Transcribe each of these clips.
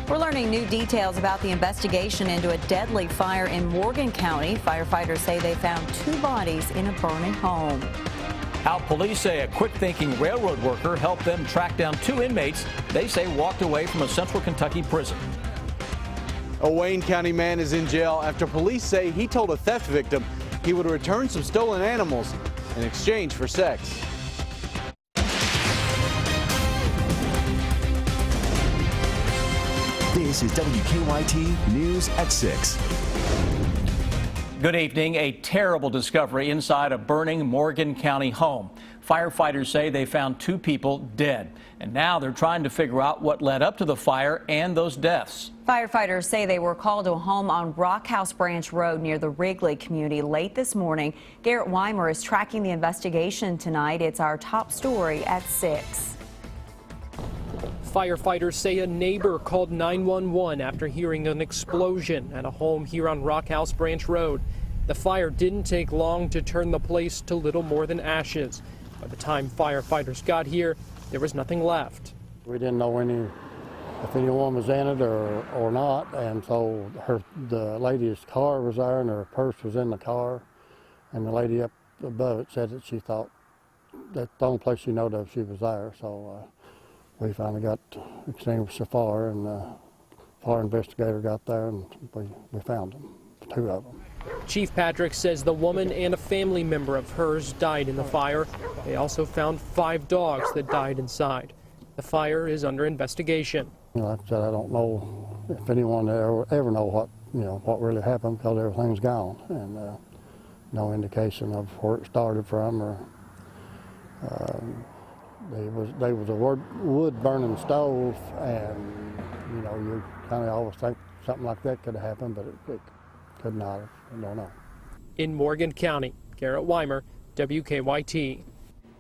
We're learning new details about the investigation into a deadly fire in Morgan County. Firefighters say they found 2 bodies in a burning home. How police say a quick-thinking railroad worker helped them track down 2 inmates they say walked away from a Central Kentucky prison. A Wayne County man is in jail after police say he told a theft victim he would return some stolen animals in exchange for sex. This is WKYT News at 6. Good evening. A terrible discovery inside a burning Morgan County home. Firefighters say they found 2 people dead, and now they're trying to figure out what led up to the fire and those deaths. Firefighters say they were called to a home on Rockhouse Branch Road near the Wrigley community late this morning. Garrett Weimer is tracking the investigation tonight. It's our top story at 6. Firefighters say a neighbor called 911 after hearing an explosion at a home here on Rockhouse Branch Road. The fire didn't take long to turn the place to little more than ashes. By the time firefighters got here, there was nothing left. We didn't know if anyone was in it or not, and so the lady's car was there and her purse was in the car, and the lady up above it said that she thought that's the only place she knew of she was there. So we finally got extinguished the fire, and the fire investigator got there, and we found them, 2 of them. Chief Patrick says the woman and a family member of hers died in the fire. They also found 5 dogs that died inside. The fire is under investigation. Like I said, I don't know if anyone ever know what really happened, because everything's gone, and no indication of where it started from, or there was a wood burning stove, and you kind of always think something like that could have happened, but it could not have. I don't know. In Morgan County, Garrett Weimer, WKYT.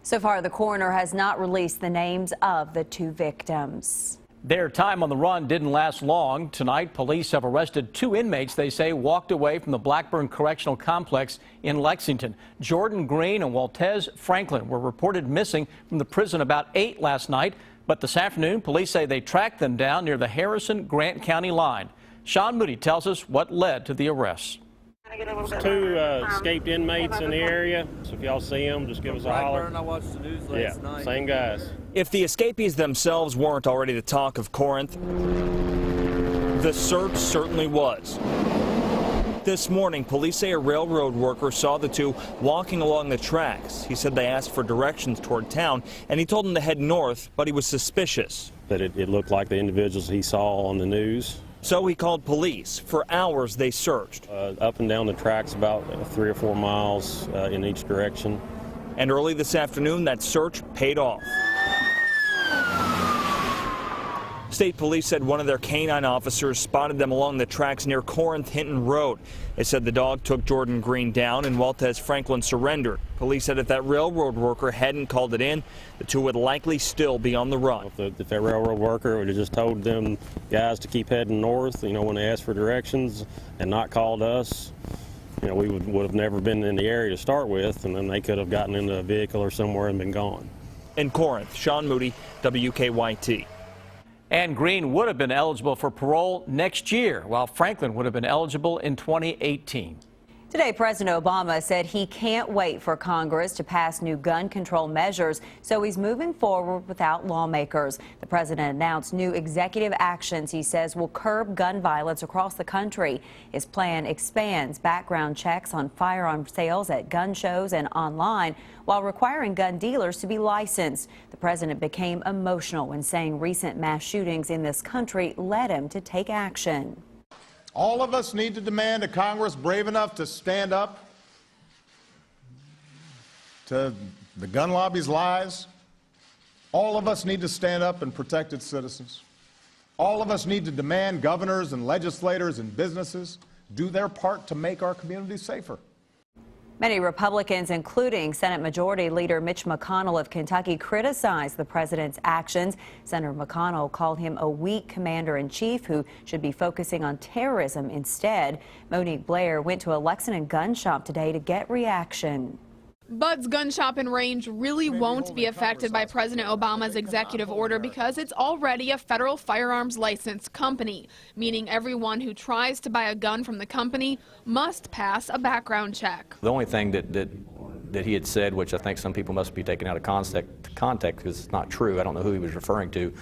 So far, the coroner has not released the names of the 2 victims. Their time on the run didn't last long. Tonight, police have arrested 2 inmates they say walked away from the Blackburn Correctional Complex in Lexington. Jordan Green and Waltez Franklin were reported missing from the prison about 8 last night, but this afternoon, police say they tracked them down near the Harrison-Grant County line. Sean Moody tells us what led to the arrests. There's 2 escaped inmates in the area, so if y'all see them, just give us a holler. I watched the news last night. Same guys. If the escapees themselves weren't already the talk of Corinth, the search certainly was. This morning, police say a railroad worker saw the 2 walking along the tracks. He said they asked for directions toward town, and he told them to head north, but he was suspicious. But it looked like the individuals he saw on the news. So he called police. For hours, they searched. Up and down the tracks about 3 or 4 miles in each direction. And early this afternoon, that search paid off. State police said one of their canine officers spotted them along the tracks near Corinth-Hinton Road. They said the dog took Jordan Green down and Waltez Franklin surrendered. Police said if that railroad worker hadn't called it in, the 2 would likely still be on the run. If that railroad worker would have just told them guys to keep heading north, when they asked for directions, and not called us, we would have never been in the area to start with, and then they could have gotten into a vehicle or somewhere and been gone. In Corinth, Sean Moody, WKYT. And Green would have been eligible for parole next year, while Franklin would have been eligible in 2018. Today, President Obama said he can't wait for Congress to pass new gun control measures, so he's moving forward without lawmakers. The president announced new executive actions he says will curb gun violence across the country. His plan expands background checks on firearm sales at gun shows and online, while requiring gun dealers to be licensed. The president became emotional when saying recent mass shootings in this country led him to take action. All of us need to demand a Congress brave enough to stand up to the gun lobby's lies. All of us need to stand up and protect its citizens. All of us need to demand governors and legislators and businesses do their part to make our communities safer. Many Republicans, including Senate Majority Leader Mitch McConnell of Kentucky, criticized the president's actions. Senator McConnell called him a weak commander-in-chief who should be focusing on terrorism instead. Monique Blair went to a Lexington gun shop today to get reaction. Bud's gun shop and range really won't be affected by President Obama's executive order because it's already a federal firearms licensed company, meaning everyone who tries to buy a gun from the company must pass a background check. The only thing that he had said, which I think some people must be taking out of context because it's not true, I don't know who he was referring to,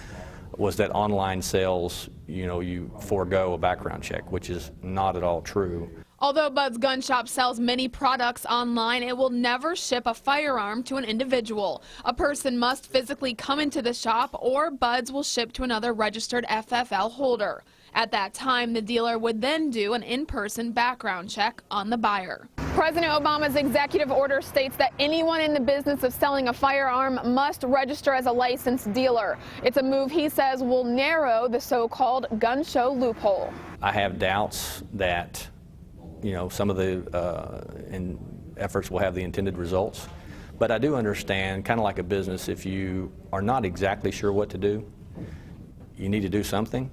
was that online sales, you forego a background check, which is not at all true. Although Bud's gun shop sells many products online, it will never ship a firearm to an individual. A person must physically come into the shop or Bud's will ship to another registered FFL holder. At that time, the dealer would then do an in-person background check on the buyer. President Obama's executive order states that anyone in the business of selling a firearm must register as a licensed dealer. It's a move he says will narrow the so-called gun show loophole. I have doubts that some of the efforts will have the intended results. But I do understand, kind of like a business, if you are not exactly sure what to do, you need to do something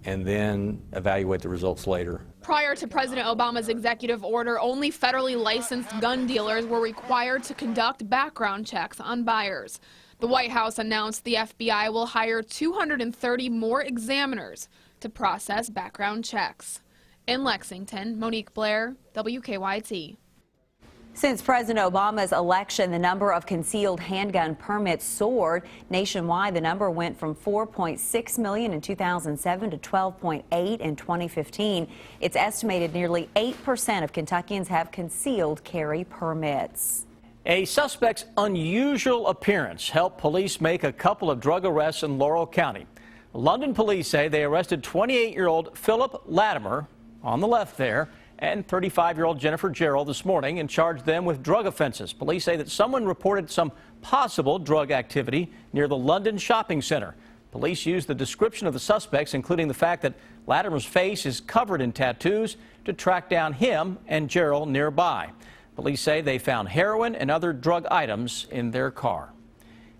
and then evaluate the results later. Prior to President Obama's executive order, only federally licensed gun dealers were required to conduct background checks on buyers. The White House announced the FBI will hire 230 more examiners to process background checks. In Lexington, Monique Blair, WKYT. Since President Obama's election, the number of concealed handgun permits soared. Nationwide, the number went from 4.6 million in 2007 to 12.8 in 2015. It's estimated nearly 8% of Kentuckians have concealed carry permits. A suspect's unusual appearance helped police make a couple of drug arrests in Laurel County. London police say they arrested 28-year-old Philip Latimer, on the left there, and 35-year-old Jennifer Gerald this morning and charged them with drug offenses. Police say that someone reported some possible drug activity near the London shopping center. Police used the description of the suspects, including the fact that Latimer's face is covered in tattoos, to track down him and Gerald nearby. Police say they found heroin and other drug items in their car.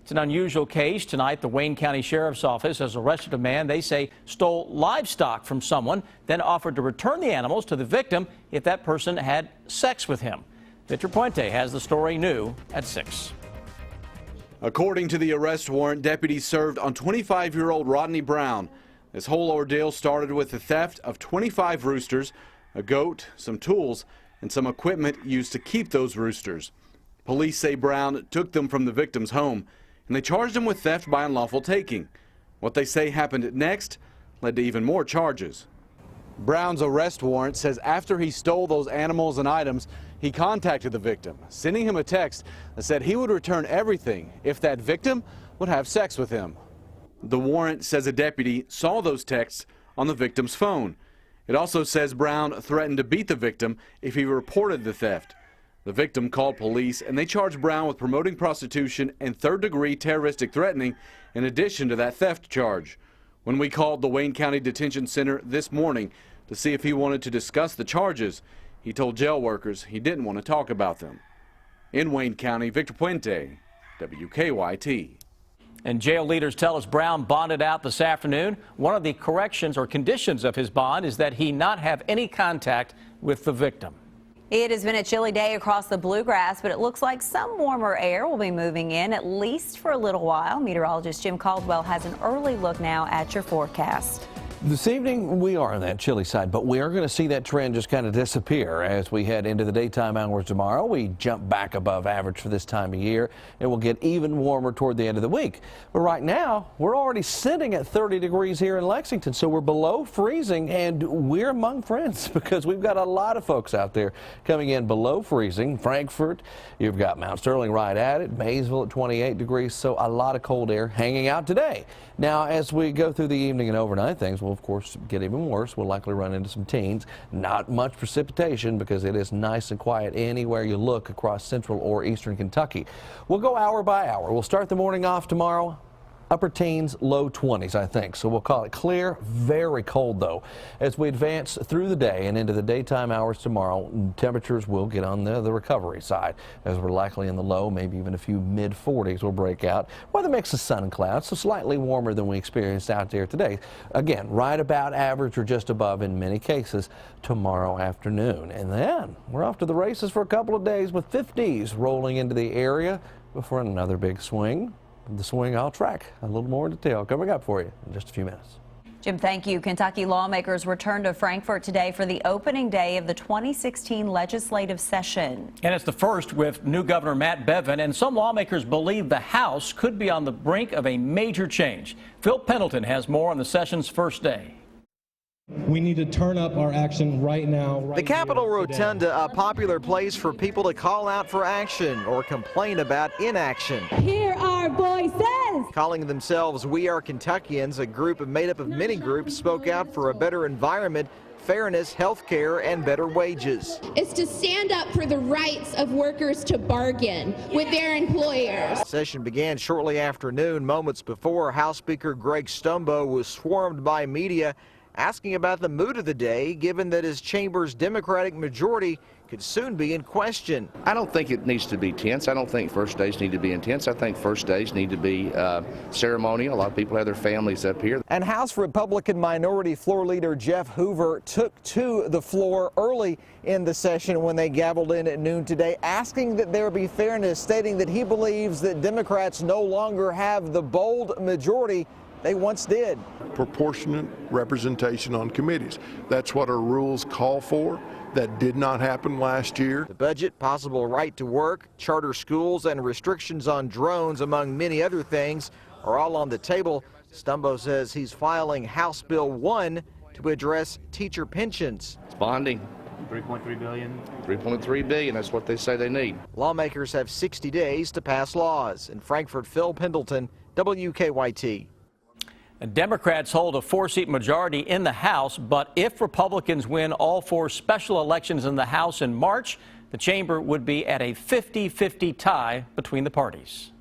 It's an unusual case. Tonight, the Wayne County Sheriff's Office has arrested a man they say stole livestock from someone, then offered to return the animals to the victim if that person had sex with him. Victor Puente has the story new at 6. According to the arrest warrant, deputies served on 25-year-old Rodney Brown. This whole ordeal started with the theft of 25 roosters, a goat, some tools, and some equipment used to keep those roosters. Police say Brown took them from the victim's home, and they charged him with theft by unlawful taking. What they say happened next led to even more charges. Brown's arrest warrant says after he stole those animals and items, he contacted the victim, sending him a text that said he would return everything if that victim would have sex with him. The warrant says a deputy saw those texts on the victim's phone. It also says Brown threatened to beat the victim if he reported the theft. The victim called police, and they charged Brown with promoting prostitution and third-degree terroristic threatening in addition to that theft charge. When we called the Wayne County Detention Center this morning to see if he wanted to discuss the charges, he told jail workers he didn't want to talk about them. In Wayne County, Victor Puente, WKYT. And jail leaders tell us Brown bonded out this afternoon. One of the corrections or conditions of his bond is that he not have any contact with the victim. It has been a chilly day across the Bluegrass, but it looks like some warmer air will be moving in, at least for a little while. Meteorologist Jim Caldwell has an early look now at your forecast. This evening, we are on that chilly side, but we are going to see that trend just kind of disappear as we head into the daytime hours tomorrow. We jump back above average for this time of year. It will get even warmer toward the end of the week. But right now, we're already sitting at 30 degrees here in Lexington, so we're below freezing, and we're among friends because we've got a lot of folks out there coming in below freezing. Frankfort, you've got Mount Sterling right at it, Maysville at 28 degrees, so a lot of cold air hanging out today. Now, as we go through the evening and overnight, things will, of course, get even worse. We'll likely run into some teens. Not much precipitation because it is nice and quiet anywhere you look across central or eastern Kentucky. We'll go hour by hour. We'll start the morning off tomorrow upper teens, low 20s, I think. So we'll call it clear, very cold though. As we advance through the day and into the daytime hours tomorrow, temperatures will get on the recovery side, as we're likely in the low, maybe even a few mid 40s will break out with a mix of sun and clouds, so slightly warmer than we experienced out there today. Again, right about average or just above in many cases tomorrow afternoon. And then we're off to the races for a couple of days with 50s rolling into the area before another big swing. The swing I'll track a little more in detail coming up for you in just a few minutes. Jim, thank you. Kentucky lawmakers returned to Frankfort today for the opening day of the 2016 legislative session. And it's the first with new Governor Matt Bevin, and some lawmakers believe the House could be on the brink of a major change. Phil Pendleton has more on the session's first day. We need to turn up our action right now. The Capitol Rotunda, a popular place for people to call out for action or complain about inaction. Hear our voices. Calling themselves We Are Kentuckians, a group made up of many groups spoke out for a better environment, fairness, health care, and better wages. It's to stand up for the rights of workers to bargain with their employers. The session began shortly after noon, moments before House Speaker Greg Stumbo was swarmed by media asking about the mood of the day, given that his chamber's Democratic majority could soon be in question. I don't think it needs to be tense. I don't think first days need to be intense. I think first days need to be ceremonial. A lot of people have their families up here. And House Republican Minority Floor Leader Jeff Hoover took to the floor early in the session when they gavelled in at noon today, asking that there be fairness, stating that he believes that Democrats no longer have the bold majority they once did. Proportionate representation on committees. That's what our rules call for. That did not happen last year. The budget, possible right to work, charter schools, and restrictions on drones, among many other things, are all on the table. Stumbo says he's filing House Bill 1 to address teacher pensions. It's bonding. $3.3 billion. $3.3 billion, that's what they say they need. Lawmakers have 60 days to pass laws. In Frankfort, Phil Pendleton, WKYT. Democrats hold a 4-seat majority in the House, but if Republicans win all 4 special elections in the House in March, the chamber would be at a 50-50 tie between the parties.